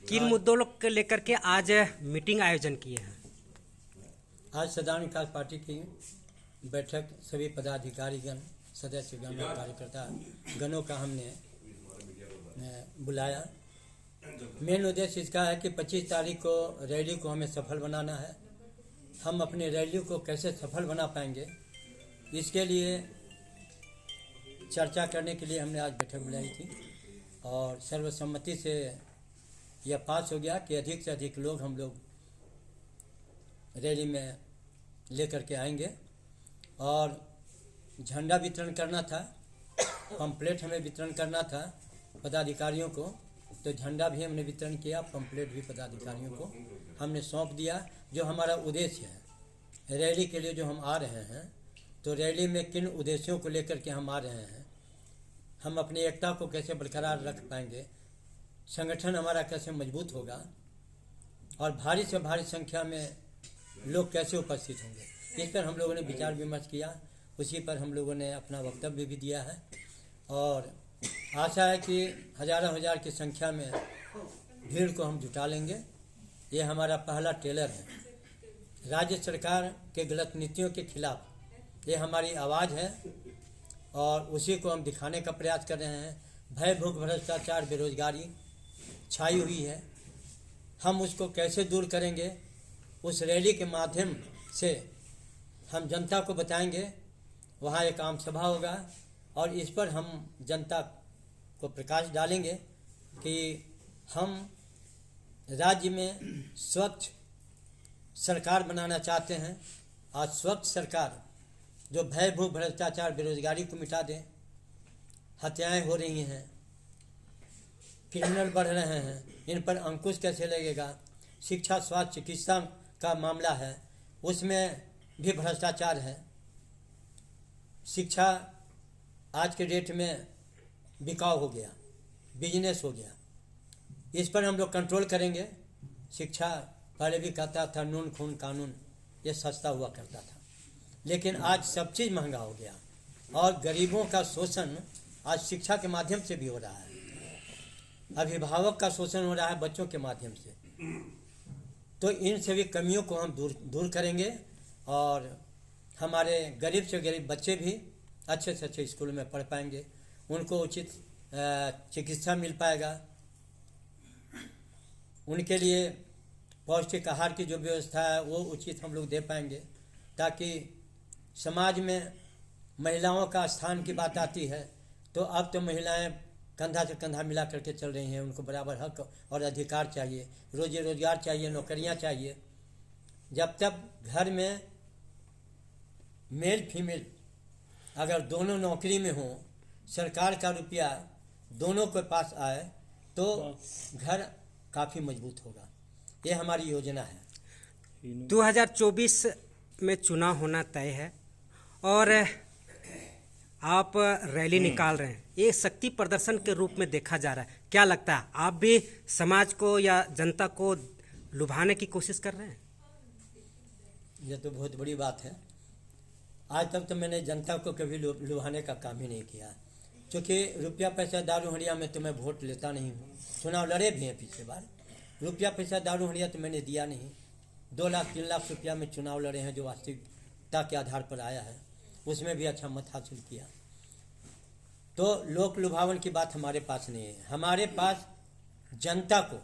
किन मुद्दों को लेकर के आज मीटिंग आयोजन किए हैं? आज साधारण विकास पार्टी की बैठक सभी पदाधिकारीगण, सदस्यगण और कार्यकर्ता गणों का हमने बुलाया। मेन उद्देश्य इसका है कि 25 तारीख को रैली को हमें सफल बनाना है। हम अपनी रैली को कैसे सफल बना पाएंगे, इसके लिए चर्चा करने के लिए हमने आज बैठक बुलाई थी और सर्वसम्मति से यह पास हो गया कि अधिक से अधिक लोग हम लोग रैली में लेकर के आएंगे। और झंडा वितरण करना था, पंपलेट हमें वितरण करना था पदाधिकारियों को, तो झंडा भी हमने वितरण किया, पंपलेट भी पदाधिकारियों को हमने सौंप दिया। जो हमारा उद्देश्य है रैली के लिए जो हम आ रहे हैं, तो रैली में किन उद्देश्यों को लेकर के हम आ रहे हैं, हम अपनी एकता को कैसे बरकरार रख पाएंगे, संगठन हमारा कैसे मजबूत होगा और भारी से भारी संख्या में लोग कैसे उपस्थित होंगे, इस पर हम लोगों ने विचार विमर्श किया। उसी पर हम लोगों ने अपना वक्तव्य भी दिया है और आशा है कि हजारों हजार की संख्या में भीड़ को हम जुटा लेंगे। ये हमारा पहला ट्रेलर है। राज्य सरकार के गलत नीतियों के खिलाफ ये हमारी आवाज़ है और उसी को हम दिखाने का प्रयास कर रहे हैं। भय, भूख, भ्रष्टाचार, बेरोजगारी छाई हुई है, हम उसको कैसे दूर करेंगे, उस रैली के माध्यम से हम जनता को बताएंगे। वहाँ एक आम सभा होगा और इस पर हम जनता को प्रकाश डालेंगे कि हम राज्य में स्वच्छ सरकार बनाना चाहते हैं। आज स्वच्छ सरकार जो भय, भूख, भ्रष्टाचार, बेरोजगारी को मिटा दें। हत्याएं हो रही हैं, क्रिमिनल बढ़ रहे हैं, इन पर अंकुश कैसे लगेगा। शिक्षा, स्वास्थ्य, चिकित्सा का मामला है, उसमें भी भ्रष्टाचार है। शिक्षा आज के डेट में बिकाऊ हो गया, बिजनेस हो गया, इस पर हम लोग कंट्रोल करेंगे। शिक्षा पहले भी कहता था नून खून कानून, ये सस्ता हुआ करता था, लेकिन आज सब चीज़ महंगा हो गया और गरीबों का शोषण आज शिक्षा के माध्यम से भी हो रहा है। अभिभावक का शोषण हो रहा है बच्चों के माध्यम से। तो इन सभी कमियों को हम दूर करेंगे और हमारे गरीब से गरीब बच्चे भी अच्छे से अच्छे स्कूल में पढ़ पाएंगे, उनको उचित चिकित्सा मिल पाएगा, उनके लिए पौष्टिक आहार की जो व्यवस्था है वो उचित हम लोग दे पाएंगे, ताकि समाज में महिलाओं का स्थान की बात आती है तो अब तो महिलाएं कंधा से कंधा मिला करके चल रही हैं। उनको बराबर हक और अधिकार चाहिए, रोजी रोजगार चाहिए, नौकरियां चाहिए। जब तक घर में मेल फीमेल अगर दोनों नौकरी में हों, सरकार का रुपया दोनों के पास आए तो घर काफ़ी मजबूत होगा। ये हमारी योजना है। 2024 में चुनाव होना तय है और आप रैली निकाल रहे हैं, ये शक्ति प्रदर्शन के रूप में देखा जा रहा है। क्या लगता है, आप भी समाज को या जनता को लुभाने की कोशिश कर रहे हैं? ये तो बहुत बड़ी बात है। आज तक तो मैंने जनता को कभी लुभाने का काम ही नहीं किया, क्योंकि रुपया पैसा दारू हड़िया में तो मैं वोट लेता नहीं हूँ। चुनाव लड़े भी हैं पिछले बार, रुपया पैसा दारू हड़िया तो मैंने दिया नहीं। 2 लाख 3 लाख रुपया में चुनाव लड़े हैं, जो वास्तविकता के आधार पर आया है, उसमें भी अच्छा मत हासिल किया। तो लोक लुभावन की बात हमारे पास नहीं है। हमारे पास जनता को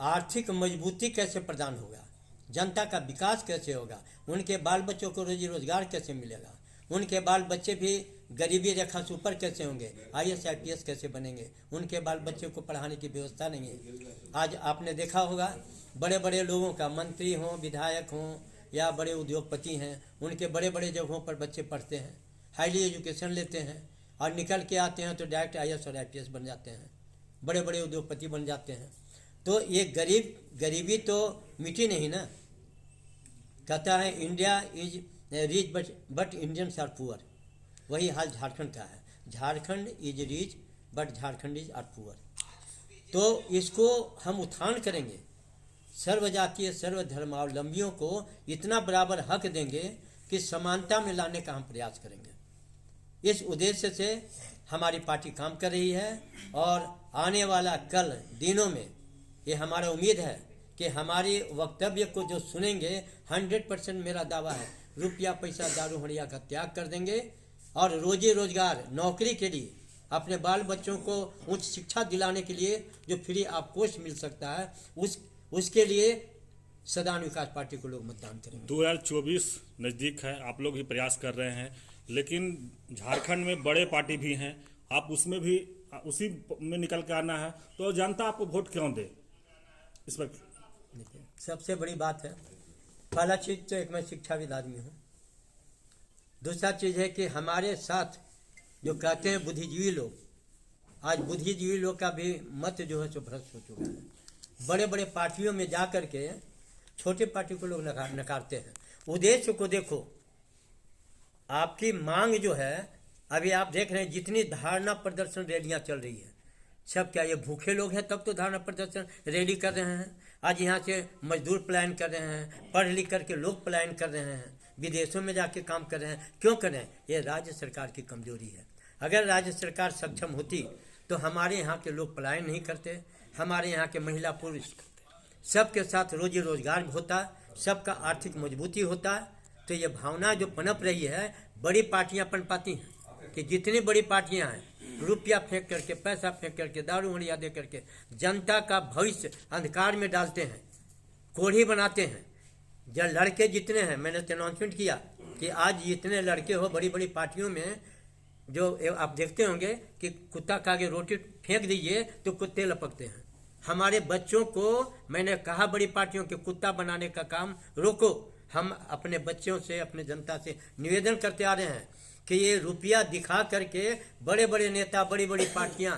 आर्थिक मजबूती कैसे प्रदान होगा, जनता का विकास कैसे होगा, उनके बाल बच्चों को रोजी रोजगार कैसे मिलेगा, उनके बाल बच्चे भी गरीबी रेखा से ऊपर कैसे होंगे, IAS IPS कैसे बनेंगे, उनके बाल बच्चों को पढ़ाने की व्यवस्था नहीं है। आज आपने देखा होगा बड़े बड़े लोगों का, मंत्री हों, विधायक हों या बड़े उद्योगपति हैं, उनके बड़े बड़े जगहों पर बच्चे पढ़ते हैं, हाईली एजुकेशन लेते हैं और निकल के आते हैं तो डायरेक्ट IAS और IPS बन जाते हैं, बड़े बड़े उद्योगपति बन जाते हैं। तो ये गरीबी तो मिटी नहीं ना। कहता है India is rich but Indians are poor, वही हाल झारखंड का है। Jharkhand is rich but Jharkhand is are poor. तो इसको हम उत्थान करेंगे, सर्वजातीय सर्वधर्मावलंबियों को इतना बराबर हक देंगे कि समानता में लाने का हम प्रयास करेंगे। इस उद्देश्य से हमारी पार्टी काम कर रही है और आने वाला कल दिनों में ये हमारा उम्मीद है कि हमारे वक्तव्य को जो सुनेंगे 100% मेरा दावा है, रुपया पैसा दारू हड़िया का त्याग कर देंगे और रोजी रोजगार नौकरी के लिए अपने बाल बच्चों को उच्च शिक्षा दिलाने के लिए जो फ्री ऑफ कॉस्ट मिल सकता है उसके लिए सदान विकास पार्टी को लोग मतदान करेंगे। 2024 नज़दीक है, आप लोग भी प्रयास कर रहे हैं, लेकिन झारखंड में बड़े पार्टी भी हैं, आप उसमें भी उसी में निकल के आना है, तो जनता आपको वोट क्यों दे? इस पर सबसे बड़ी बात है, पहला चीज़ तो एक मैं शिक्षाविद आदमी हूँ, दूसरा चीज़ है कि हमारे साथ जो कहते हैं बुद्धिजीवी लोग, आज बुद्धिजीवी लोग का भी मत जो है सो भ्रष्ट हो चुका है। बड़े बड़े पार्टियों में जा कर के छोटे पार्टी को लोग नकारते हैं। उद्देश्य को देखो, आपकी मांग जो है, अभी आप देख रहे हैं जितनी धारणा प्रदर्शन रैलियां चल रही है, सब क्या ये भूखे लोग हैं तब तो धारणा प्रदर्शन रैली कर रहे हैं। आज यहाँ से मजदूर पलायन कर रहे हैं, पढ़ लिख करके लोग पलायन कर रहे हैं, विदेशों में जाके काम कर रहे हैं। क्यों कर रहे हैं? ये राज्य सरकार की कमजोरी है। अगर राज्य सरकार सक्षम होती तो हमारे यहाँ के लोग पलायन नहीं करते, हमारे यहाँ के महिला पुरुष सबके साथ रोजी रोजगार होता, सबका आर्थिक मजबूती होता। तो ये भावना जो पनप रही है, बड़ी पार्टियां पनपाती हैं कि जितनी बड़ी पार्टियां हैं, रुपया फेंक करके, पैसा फेंक करके, दारू हड़िया दे करके जनता का भविष्य अंधकार में डालते हैं, कोढ़ी बनाते हैं। जब लड़के जितने हैं, मैंने तो अनाउंसमेंट किया कि आज जितने लड़के हो बड़ी बड़ी पार्टियों में, जो आप देखते होंगे कि कुत्ता के आगे रोटी फेंक दीजिए तो कुत्ते लपकते हैं। हमारे बच्चों को मैंने कहा बड़ी पार्टियों के कुत्ता बनाने का काम रोको। हम अपने बच्चों से, अपने जनता से निवेदन करते आ रहे हैं कि ये रुपया दिखा करके बड़े बड़े नेता, बड़ी बड़ी पार्टियां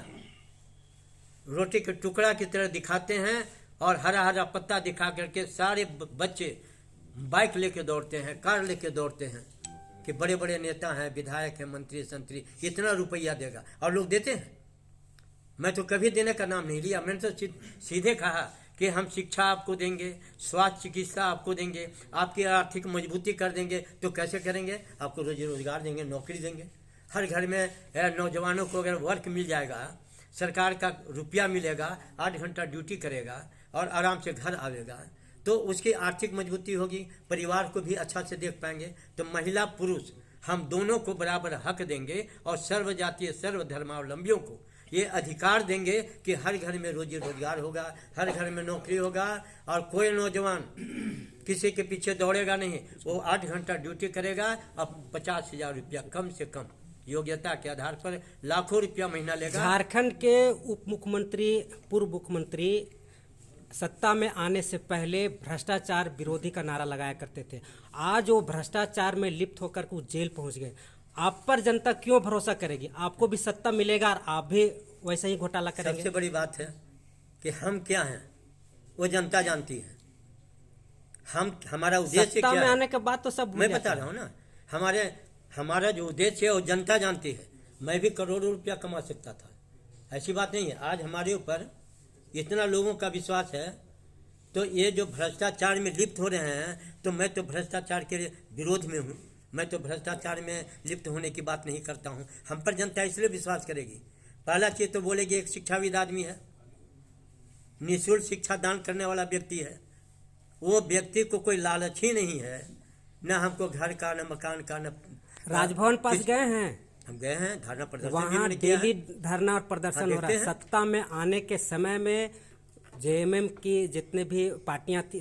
रोटी के टुकड़ा की तरह दिखाते हैं और हरा हरा पत्ता दिखा करके सारे बच्चे बाइक लेके दौड़ते हैं, कार लेके दौड़ते हैं कि बड़े बड़े नेता हैं, विधायक हैं, मंत्री संतरी, इतना रुपया देगा, और लोग देते हैं। मैं तो कभी देने का नाम नहीं लिया। मैंने तो सीधे कहा कि हम शिक्षा आपको देंगे, स्वास्थ्य चिकित्सा आपको देंगे, आपकी आर्थिक मजबूती कर देंगे। तो कैसे करेंगे? आपको रोजी रोजगार देंगे, नौकरी देंगे। हर घर में नौजवानों को अगर वर्क मिल जाएगा, सरकार का रुपया मिलेगा, 8 घंटा ड्यूटी करेगा और आराम से घर आवेगा, तो उसकी आर्थिक मजबूती होगी, परिवार को भी अच्छा से देख पाएंगे। तो महिला पुरुष हम दोनों को बराबर हक देंगे और सर्व जातीय सर्व धर्मावलंबियों को ये अधिकार देंगे कि हर घर में रोजी रोजगार होगा, हर घर में नौकरी होगा और कोई नौजवान किसी के पीछे दौड़ेगा नहीं। वो 8 घंटा ड्यूटी करेगा और 50,000 रुपया कम से कम योग्यता के आधार पर लाखों रुपया महीना लेगा। झारखंड के उप मुख्यमंत्री, पूर्व मुख्यमंत्री सत्ता में आने से पहले भ्रष्टाचार विरोधी का नारा लगाया करते थे। आज वो भ्रष्टाचार में लिप्त होकर वो जेल पहुंच गए। आप पर जनता क्यों भरोसा करेगी? आपको भी सत्ता मिलेगा और आप भी वैसे ही घोटाला करेंगे। सबसे बड़ी बात है कि हम क्या हैं वो जनता जानती है। हमारा उद्देश्य सत्ता क्या में है? आने के बाद तो सब भूल मैं जाते बता हैं। रहा हूँ ना, हमारा जो उद्देश्य है वो जनता जानती है। मैं भी करोड़ों रुपया कमा सकता था, ऐसी बात नहीं है। आज हमारे ऊपर इतना लोगों का विश्वास है। तो ये जो भ्रष्टाचार में लिप्त हो रहे हैं, तो मैं तो भ्रष्टाचार के विरोध में हूँ। मैं तो भ्रष्टाचार में लिप्त होने की बात नहीं करता हूँ। हम पर जनता इसलिए विश्वास करेगी, पहला चीज तो बोलेगी एक शिक्षाविद आदमी है, निःशुल्क शिक्षा दान करने वाला व्यक्ति है। वो व्यक्ति को कोई लालच ही नहीं है, न हमको घर का, न मकान का, न राजभवन पास गए हैं, हम गए हैं, धरना प्रदर्शन भी वहाँ हमने किया है। डेली धरना और प्रदर्शन हो रहा है। देखते हैं। सत्ता में आने के समय में जेएमएम की जितने भी पार्टियां थी,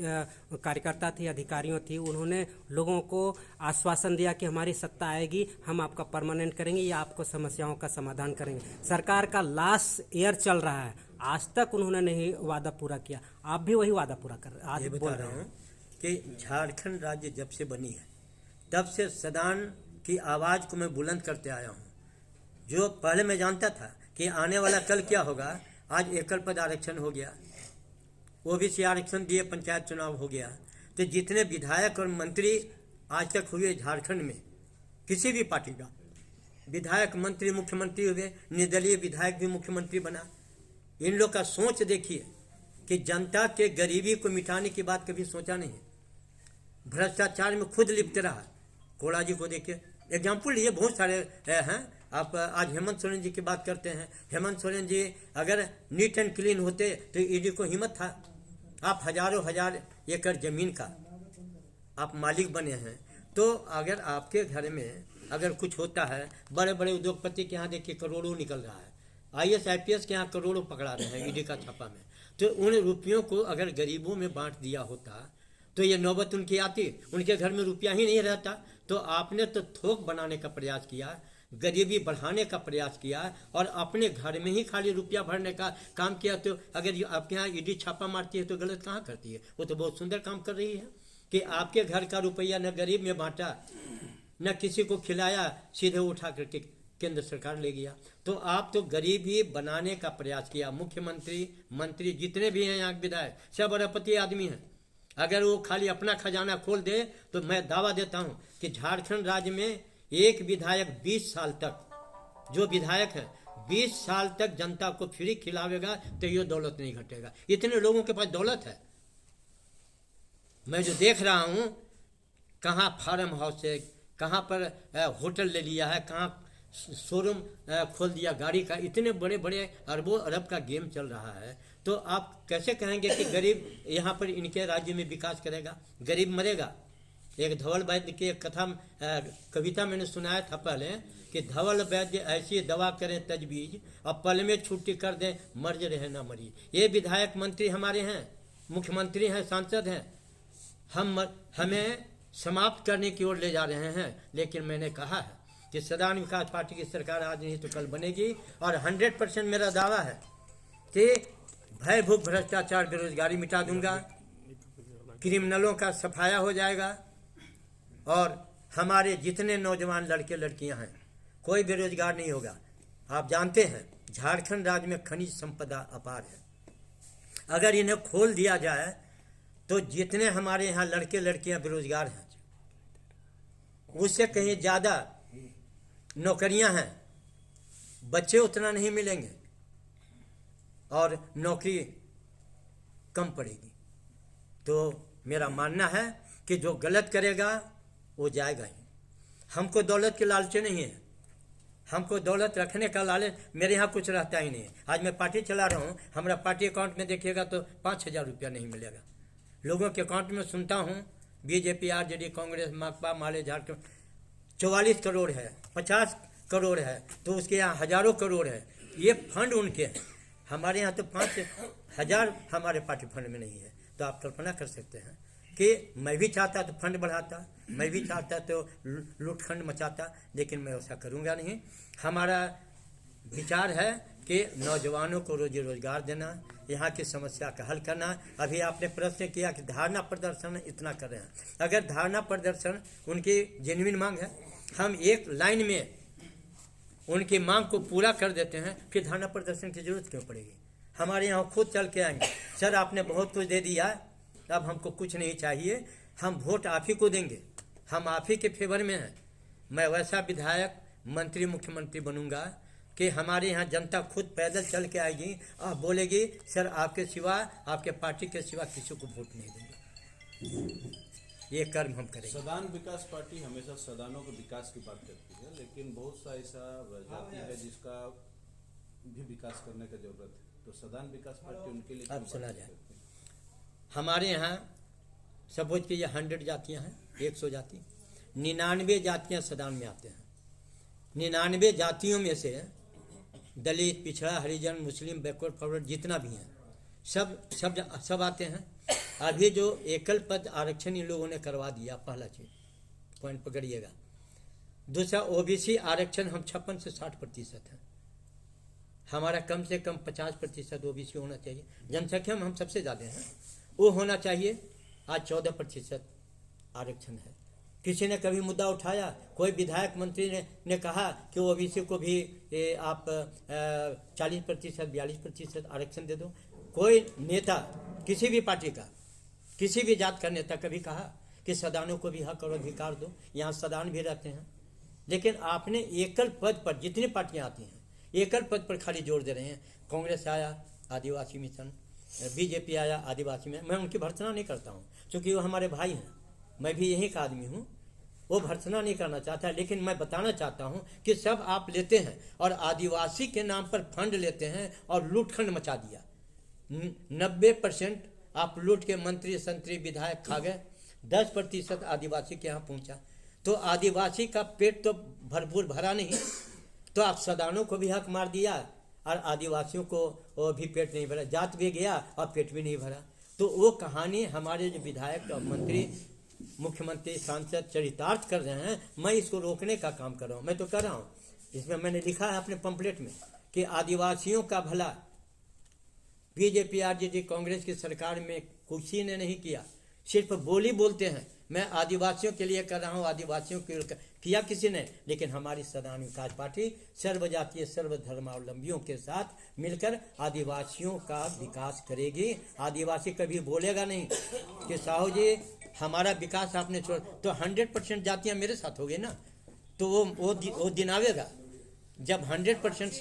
कार्यकर्ता थी, अधिकारियों थी, उन्होंने लोगों को आश्वासन दिया कि हमारी सत्ता आएगी, हम आपका परमानेंट करेंगे या आपको समस्याओं का समाधान करेंगे। सरकार का लास्ट ईयर चल रहा है, आज तक उन्होंने नहीं वादा पूरा किया। आप भी वही वादा पूरा कर आज ये बोल बता रहे रहा हैं। हूँ कि झारखंड राज्य जब से बनी है तब से सदान की आवाज़ को मैं बुलंद करते आया हूँ। जो पहले मैं जानता था कि आने वाला कल क्या होगा, आज एकल पद आरक्षण हो गया, ओबीसी आरक्षण दिए, पंचायत चुनाव हो गया। तो जितने विधायक और मंत्री आज तक हुए झारखंड में, किसी भी पार्टी का विधायक, मंत्री, मुख्यमंत्री हुए, निर्दलीय विधायक भी मुख्यमंत्री बना। इन लोग का सोच देखिए कि जनता के गरीबी को मिटाने की बात कभी सोचा नहीं। भ्रष्टाचार में खुद लिप्त रहा। कोड़ा जी को देखिए, एग्जाम्पल लिए बहुत सारे हैं, आप आज हेमंत सोरेन जी की बात करते हैं। हेमंत सोरेन जी अगर नीट एंड क्लीन होते तो ईडी को हिम्मत था। आप हजारों हजार एकड़ जमीन का आप मालिक बने हैं, तो अगर आपके घर में अगर कुछ होता है, बड़े बड़े उद्योगपति के यहाँ देखिए करोड़ों निकल रहा है, IAS IPS के यहाँ करोड़ों पकड़ा रहे हैं ईडी का छापा में, तो उन रुपयों को अगर गरीबों में बांट दिया होता तो ये नौबत उनकी आती, उनके घर में रुपया ही नहीं रहता। तो आपने तो थोक बनाने का प्रयास किया, गरीबी बढ़ाने का प्रयास किया और अपने घर में ही खाली रुपया भरने का काम किया। तो अगर आपके यहाँ ईडी छापा मारती है तो गलत कहाँ करती है? वो तो बहुत सुंदर काम कर रही है कि आपके घर का रुपया न गरीब में बांटा, न किसी को खिलाया, सीधे उठा करके केंद्र सरकार ले गया। तो आप तो गरीबी बनाने का प्रयास किया। मुख्यमंत्री, मंत्री जितने भी हैं यहाँ के विधायक सब अरबपति आदमी हैं। अगर वो खाली अपना खजाना खोल दे तो मैं दावा देता हूँ कि झारखंड राज्य में एक विधायक 20 साल तक, जो विधायक है 20 साल तक जनता को फ्री खिलावेगा तो ये दौलत नहीं घटेगा। इतने लोगों के पास दौलत है। मैं जो देख रहा हूँ, कहाँ फार्म हाउस है, कहाँ पर होटल ले लिया है, कहाँ शोरूम खोल दिया गाड़ी का, इतने बड़े बड़े अरबों अरब का गेम चल रहा है। तो आप कैसे कहेंगे कि गरीब यहाँ पर इनके राज्य में विकास करेगा? गरीब मरेगा। एक धवल वैद्य की एक कथा, कविता मैंने सुनाया था पहले कि धवल वैद्य ऐसी दवा करें तजवीज और पल में छुट्टी कर दें, मर्ज रहे ना मरीज। ये विधायक मंत्री हमारे हैं, मुख्यमंत्री हैं, सांसद हैं, हमें समाप्त करने की ओर ले जा रहे हैं। लेकिन मैंने कहा है कि सदान विकास पार्टी की सरकार आज नहीं तो कल बनेगी और 100% मेरा दावा है कि भय भूख भ्रष्टाचार बेरोजगारी मिटा दूंगा, क्रिमिनलों का सफाया हो जाएगा और हमारे जितने नौजवान लड़के लड़कियां हैं कोई बेरोजगार नहीं होगा। आप जानते हैं झारखंड राज्य में खनिज संपदा अपार है। अगर इन्हें खोल दिया जाए तो जितने हमारे यहाँ लड़के लड़कियां बेरोजगार हैं उससे कहीं ज़्यादा नौकरियां हैं, बच्चे उतना नहीं मिलेंगे और नौकरी कम पड़ेगी। तो मेरा मानना है कि जो गलत करेगा वो जाएगा ही। हमको दौलत के लालच नहीं है, हमको दौलत रखने का लालच, मेरे यहाँ कुछ रहता ही नहीं है। आज मैं पार्टी चला रहा हूँ, हमारा पार्टी अकाउंट में देखिएगा तो 5,000 रुपया नहीं मिलेगा। लोगों के अकाउंट में सुनता हूँ बीजेपी, RJD, कांग्रेस, माकपा, माले, झारखंड 44 करोड़ है, 50 करोड़ है, तो उसके यहाँ हजारों करोड़ है। ये फंड उनके हैं, हमारे यहाँ तो 5,000 हमारे पार्टी फंड में नहीं है। तो आप कल्पना कर सकते हैं कि मैं भी चाहता तो फंड बढ़ाता, मैं भी चाहता तो लूटखंड मचाता, लेकिन मैं ऐसा करूँगा नहीं। हमारा विचार है कि नौजवानों को रोजी रोजगार देना, यहाँ की समस्या का हल करना। अभी आपने प्रश्न किया कि धारणा प्रदर्शन इतना कर रहे हैं। अगर धारणा प्रदर्शन उनकी जेन्युइन मांग है, हम एक लाइन में उनकी मांग को पूरा कर देते हैं, फिर धारणा प्रदर्शन की जरूरत क्यों पड़ेगी? हमारे यहाँ खुद चल के आएंगे, सर आपने बहुत कुछ दे दिया, अब हमको कुछ नहीं चाहिए, हम वोट आप ही को देंगे, हम आप ही के फेवर में हैं। मैं वैसा विधायक, मंत्री, मुख्यमंत्री बनूंगा कि हमारे यहाँ जनता खुद पैदल चल के आएगी और बोलेगी सर आपके सिवा, आपके पार्टी के सिवा किसी को वोट नहीं देंगे। ये कर्म हम करेंगे। सदान विकास पार्टी हमेशा सदानों के विकास की बात करती है, लेकिन बहुत सा ऐसा जाति है जिसका भी विकास करने की जरूरत है। तो सदान विकास पार्टी उनके लिए अब सुना जाए, हमारे यहाँ सपोज कि ये 100 जातियाँ हैं, 100 जाति, 99 जातियाँ सदान में आते हैं। 99 जातियों में से दलित, पिछड़ा, हरिजन, मुस्लिम, बैकवर्ड फॉरवर्ड जितना भी हैं सब आते हैं। अभी जो एकल पद आरक्षण इन लोगों ने करवा दिया, पहला चीज पॉइंट पकड़िएगा। दूसरा OBC आरक्षण हम 56 से 60% है, हमारा कम से कम 50% OBC होना चाहिए। जनसंख्या में हम सबसे ज़्यादा हैं, वो होना चाहिए। आज 14% आरक्षण है। किसी ने कभी मुद्दा उठाया, कोई विधायक मंत्री ने कहा कि OBC को भी आप 40%, 42% आरक्षण दे दो? कोई नेता, किसी भी पार्टी का, किसी भी जात का नेता कभी कहा कि सदानों को भी हक और अधिकार दो? यहाँ सदान भी रहते हैं, लेकिन आपने एकल पद पर, जितनी पार्टियां आती हैं एकल पद पर खाली जोर दे रहे हैं। कांग्रेस आया आदिवासी मिशन, BJP आया आदिवासी में। मैं उनकी भर्त्सना नहीं करता हूँ, क्योंकि वो हमारे भाई हैं, मैं भी यहीं का आदमी हूँ। वो भर्त्सना नहीं करना चाहता, लेकिन मैं बताना चाहता हूँ कि सब आप लेते हैं और आदिवासी के नाम पर फंड लेते हैं और लूटखंड मचा दिया। 90% आप लूट के मंत्री संतरी विधायक खा गए, 10% आदिवासी के यहाँ पहुँचा। तो आदिवासी का पेट तो भरपूर भरा नहीं, तो आप सदानों को भी हक मार दिया और आदिवासियों को वो भी पेट नहीं भरा, जात भी गया और पेट भी नहीं भरा। तो वो कहानी हमारे जो विधायक और मंत्री मुख्यमंत्री सांसद चरितार्थ कर रहे हैं, मैं इसको रोकने का काम कर रहा हूँ। मैं तो कर रहा हूँ, इसमें मैंने लिखा है अपने पंपलेट में कि आदिवासियों का भला बीजेपी आरजेडी कांग्रेस की सरकार में किसी ने नहीं किया, सिर्फ बोली बोलते हैं मैं आदिवासियों के लिए कर रहा हूँ, आदिवासियों के लिए किया किसी ने। लेकिन हमारी सदान विकास पार्टी सर्वजातीय सर्वधर्मावलंबियों के साथ मिलकर आदिवासियों का विकास करेगी। आदिवासी कभी बोलेगा नहीं कि साहू जी हमारा विकास आपने छोड़, तो 100% जातियाँ मेरे साथ हो गई ना, तो वो दिन आवेगा जब 100%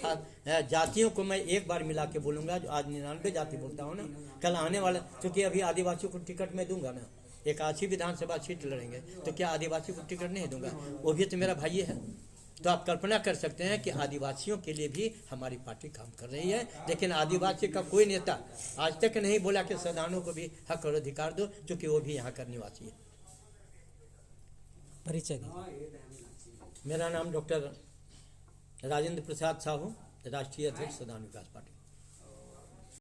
जातियों को मैं एक बार मिला के बोलूँगा। जो आज 99 जाति बोलता हूँ ना, कल आने वाला, क्योंकि अभी आदिवासियों को टिकट मैं दूंगा ना, 81 विधानसभा सीट लड़ेंगे, तो क्या आदिवासी को टिकट नहीं दूंगा? वो भी तो मेरा भाई है। तो आप कल्पना कर सकते हैं कि आदिवासियों के लिए भी हमारी पार्टी काम कर रही है। लेकिन आदिवासी का कोई नेता आज तक नहीं बोला कि सदानों को भी हक और अधिकार दो, क्योंकि वो भी यहाँ का निवासी है। परिचय दीजिए। मेरा नाम डॉक्टर राजेंद्र प्रसाद साहू, राष्ट्रीय अध्यक्ष सदान विकास पार्टी।